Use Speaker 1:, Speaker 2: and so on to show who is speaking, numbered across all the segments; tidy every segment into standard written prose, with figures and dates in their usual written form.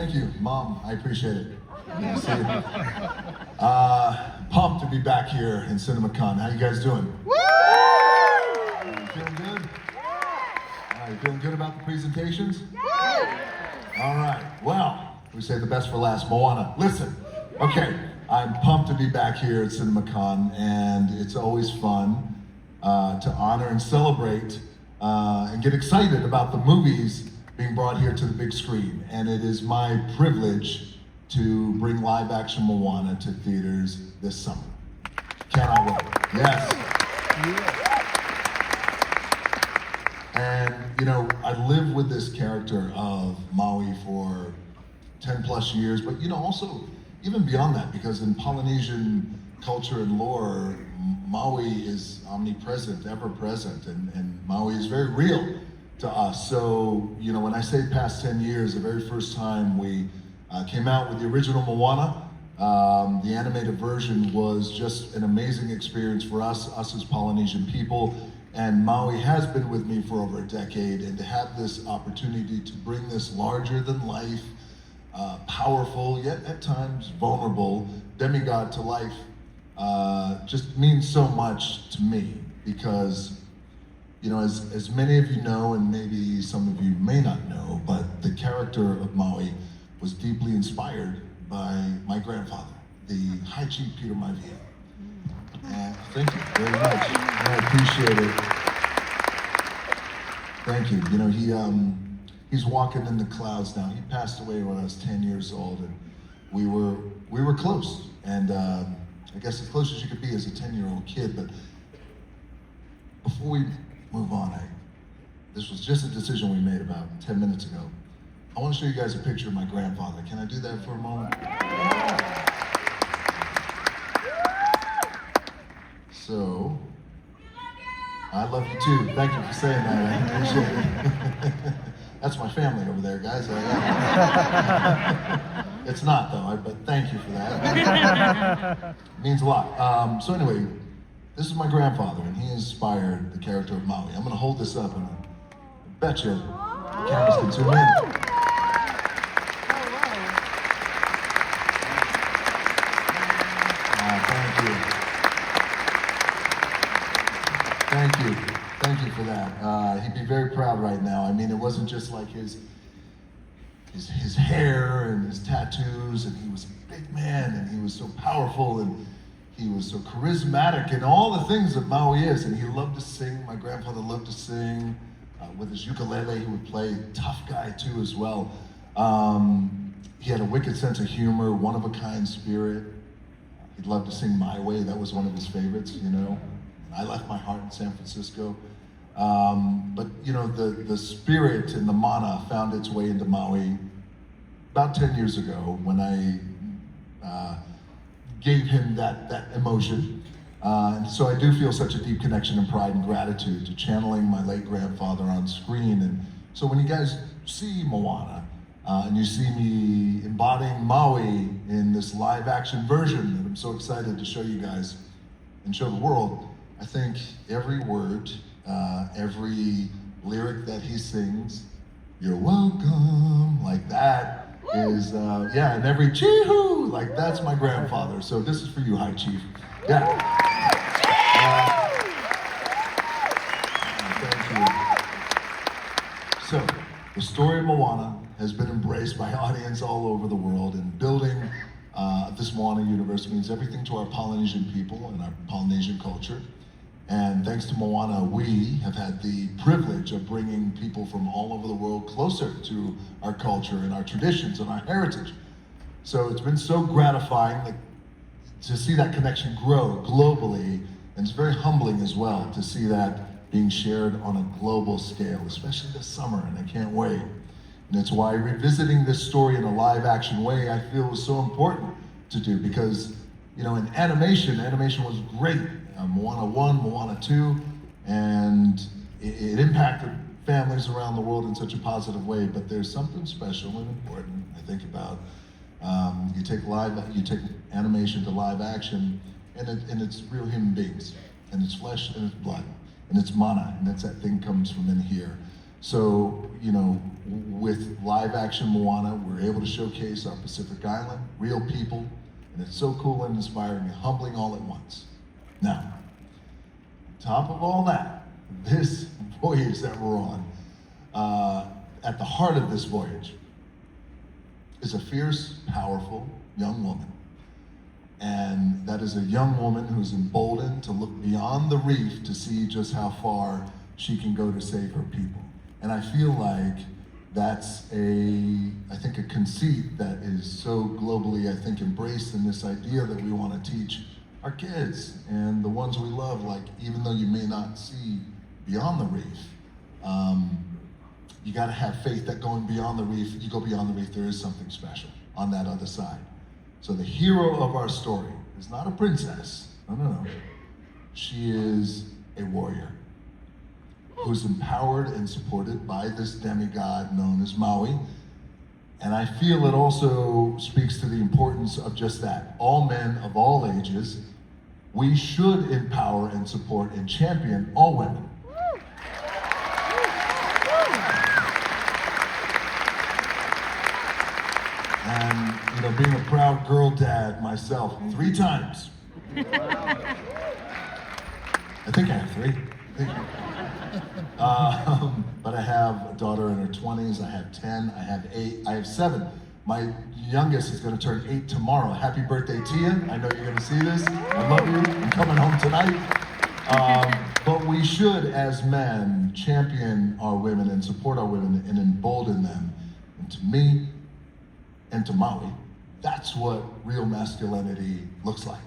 Speaker 1: thank you, Mom. I appreciate it. Yeah, see it. Pumped to be back here in CinemaCon. How you guys doing? Woo! You feeling good? You feeling good about the presentations? All right. Well, we say the best for last. Moana. Listen. Okay. I'm pumped to be back here at CinemaCon, and it's always fun to honor and celebrate and get excited about the movies being brought here to the big screen. And it is my privilege to bring live action Moana to theaters this summer. Cannot wait. Yes. And you know, I lived with this character of Maui for 10 plus years, but you know, also even beyond that, because in Polynesian culture and lore, Maui is omnipresent, ever present, and Maui is very real to us. So, you know, when I say past 10 years, the very first time we came out with the original Moana, the animated version was just an amazing experience for us as Polynesian people. And Maui has been with me for over a decade, and to have this opportunity to bring this larger than life, powerful, yet at times vulnerable demigod to life just means so much to me, because, you know, as many of you know, and maybe some of you may not know, but the character of Maui was deeply inspired by my grandfather, the High Chief Peter Maivia. And thank you very much. I appreciate it. Thank you. You know, he's walking in the clouds now. He passed away when I was 10 years old, and we were close. And I guess as close as you could be as a 10-year-old kid. But before we move on, this was just a decision we made about 10 minutes ago. I want to show you guys a picture of my grandfather. Can I do that for a moment? So, I love you too. Thank you for saying that. I appreciate it. That's my family over there, guys. It's not though, but thank you for that. It means a lot. So anyway, this is my grandfather, and he inspired the character of Maui. I'm gonna hold this up, and I bet you the cameras can zoom in. Thank you for that. He'd be very proud right now. I mean, it wasn't just like his hair and his tattoos, and he was a big man, and he was so powerful, and he was so charismatic, and all the things that Maui is. And he loved to sing. My grandfather loved to sing. With his ukulele, he would play. Tough guy too, as well. He had a wicked sense of humor, one-of-a-kind spirit. He'd love to sing My Way. That was one of his favorites, you know. I left my heart in San Francisco. But you know, the spirit and the mana found its way into Maui about 10 years ago when I gave him that emotion. And so I do feel such a deep connection and pride and gratitude to channeling my late grandfather on screen. And so when you guys see Moana, and you see me embodying Maui in this live action version that I'm so excited to show you guys and show the world, I think every word, every lyric that he sings, "You're welcome," like that is, yeah, and every chee-hoo, like that's my grandfather. So this is for you, High Chief. Yeah. Thank you. So, the story of Moana has been embraced by audience all over the world, and building this Moana universe means everything to our Polynesian people and our Polynesian culture. And thanks to Moana, we have had the privilege of bringing people from all over the world closer to our culture and our traditions and our heritage. So it's been so gratifying to see that connection grow globally, and it's very humbling as well to see that being shared on a global scale, especially this summer, and I can't wait. And it's why revisiting this story in a live action way, I feel was so important to do, because, you know, in animation was great. Moana 1, Moana 2, and it impacted families around the world in such a positive way, but there's something special and important, I think, about you take animation to live action, and it's real human beings, and it's flesh and it's blood, and it's mana, and that thing comes from in here. So, with live action Moana, we're able to showcase our Pacific Island, real people, and it's so cool and inspiring and humbling all at once. Now, on top of all that, this voyage that we're on, at the heart of this voyage is a fierce, powerful young woman. And that is a young woman who's emboldened to look beyond the reef to see just how far she can go to save her people. And I feel like that's I think a conceit that is so globally, I think, embraced in this idea that we want to teach our kids and the ones we love, like, even though you may not see beyond the reef, you got to have faith that going beyond the reef, you go beyond the reef, there is something special on that other side. So the hero of our story is not a princess, no. She is a warrior who's empowered and supported by this demigod known as Maui. And I feel it also speaks to the importance of just that. All men of all ages, we should empower and support and champion all women. And, being a proud girl dad myself, 3 times. I think I have 3. But I have a daughter in her 20s, I have 10, I have 8, I have 7. My youngest is gonna turn 8 tomorrow. Happy birthday, Tia. I know you're gonna see this. I love you, I'm coming home tonight. But we should, as men, champion our women and support our women and embolden them. And to me, and to Maui, that's what real masculinity looks like.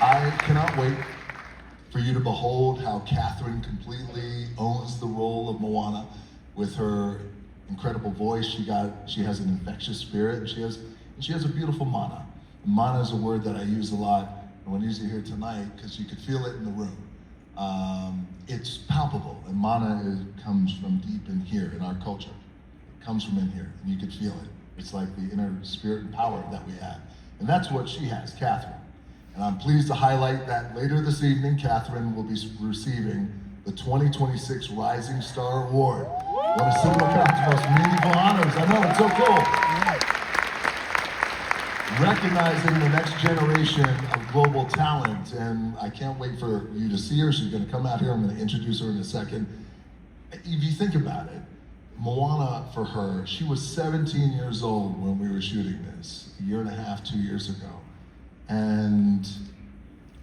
Speaker 1: I cannot wait for you to behold how Catherine completely owns the role of Moana with her incredible voice. She has an infectious spirit, and she has a beautiful mana. And mana is a word that I use a lot, and I want to use it here tonight because you could feel it in the room. It's palpable, and mana comes from deep in here in our culture. It comes from in here, and you could feel it. It's like the inner spirit and power that we have. And that's what she has, Catherine. And I'm pleased to highlight that later this evening, Catherine will be receiving the 2026 Rising Star Award. One of CinemaCon's most meaningful honors. I know, it's so cool. Recognizing the next generation of global talent, and I can't wait for you to see her. She's gonna come out here, I'm gonna introduce her in a second. If you think about it, Moana, for her, she was 17 years old when we were shooting this, a year and a half, 2 years ago. And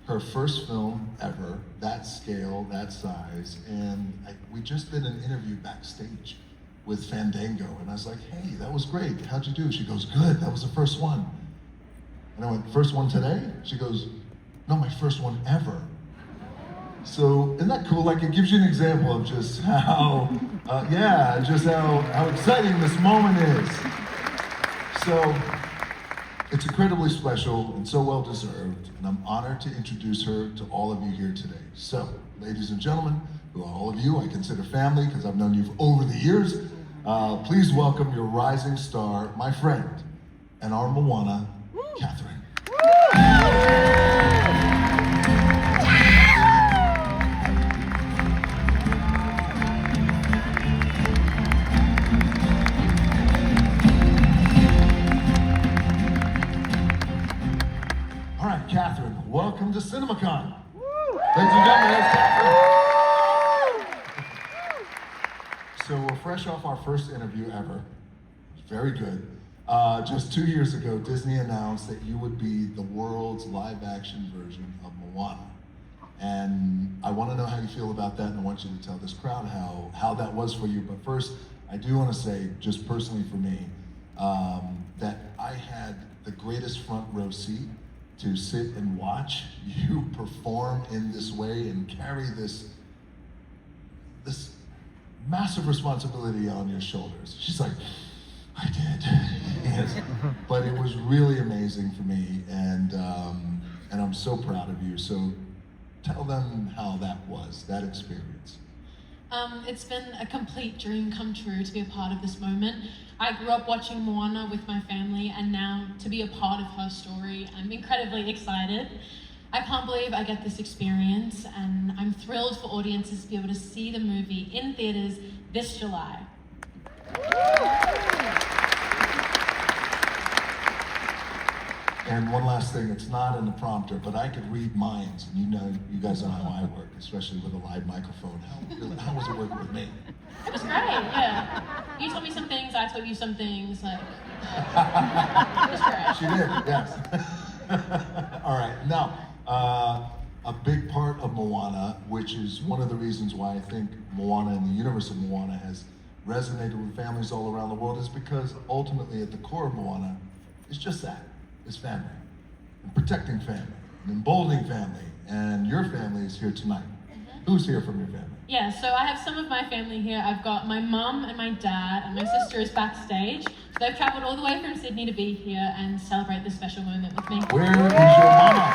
Speaker 1: her first film ever, that scale, that size, and we just did an interview backstage with Fandango, and I was like, hey, that was great, how'd you do? She goes, good, that was the first one. And I went, first one today? She goes, no, my first one ever. So, isn't that cool? Like, it gives you an example of just how, just how exciting this moment is. So, it's incredibly special and so well deserved, and I'm honored to introduce her to all of you here today. So, ladies and gentlemen, who are all of you I consider family because I've known you for over the years, please welcome your rising star, my friend, and our Moana, Catherine. All right, Catherine, welcome to CinemaCon. Ladies and gentlemen, that's Catherine. So we're fresh off our first interview ever. Very good. Just 2 years ago, Disney announced that you would be the world's live-action version of Moana. And I want to know how you feel about that, and I want you to tell this crowd how that was for you. But first, I do want to say, just personally for me, that I had the greatest front row seat to sit and watch you perform in this way and carry this massive responsibility on your shoulders. She's like, I did, yes. But it was really amazing for me, and I'm so proud of you. So tell them how that was, that experience.
Speaker 2: It's been a complete dream come true to be a part of this moment. I grew up watching Moana with my family, and now to be a part of her story, I'm incredibly excited. I can't believe I get this experience, and I'm thrilled for audiences to be able to see the movie in theaters this July.
Speaker 1: And one last thing, it's not in the prompter, but I could read minds, and you guys know how I work, especially with a live microphone. How was it working with me?
Speaker 2: It was great, yeah. You told me some things, I told you some things, like, it was great.
Speaker 1: She did, yes. All right, now, a big part of Moana, which is one of the reasons why I think Moana and the universe of Moana has resonated with families all around the world, is because ultimately at the core of Moana is just that, is family, and protecting family, and emboldening family, and your family is here tonight. Who's here from your family?
Speaker 2: Yeah, so I have some of my family here. I've got my mum and my dad, and my sister is backstage. So they've traveled all the way from Sydney to be here and celebrate this special moment with me.
Speaker 1: Where is your mama?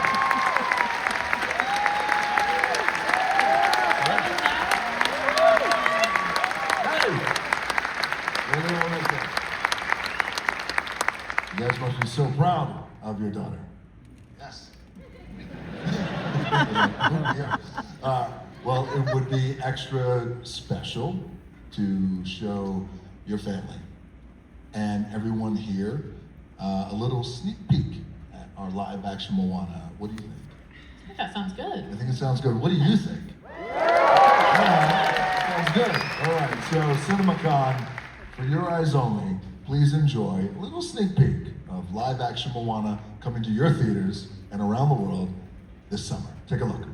Speaker 1: You guys must be so proud of your daughter. Yes. Well, it would be extra special to show your family and everyone here a little sneak peek at our live action Moana. What do you think?
Speaker 2: I think that sounds good.
Speaker 1: I think it sounds good. What do you think? Sounds good. All right, so CinemaCon, for your eyes only, please enjoy a little sneak peek of live action Moana coming to your theaters and around the world this summer. Take a look.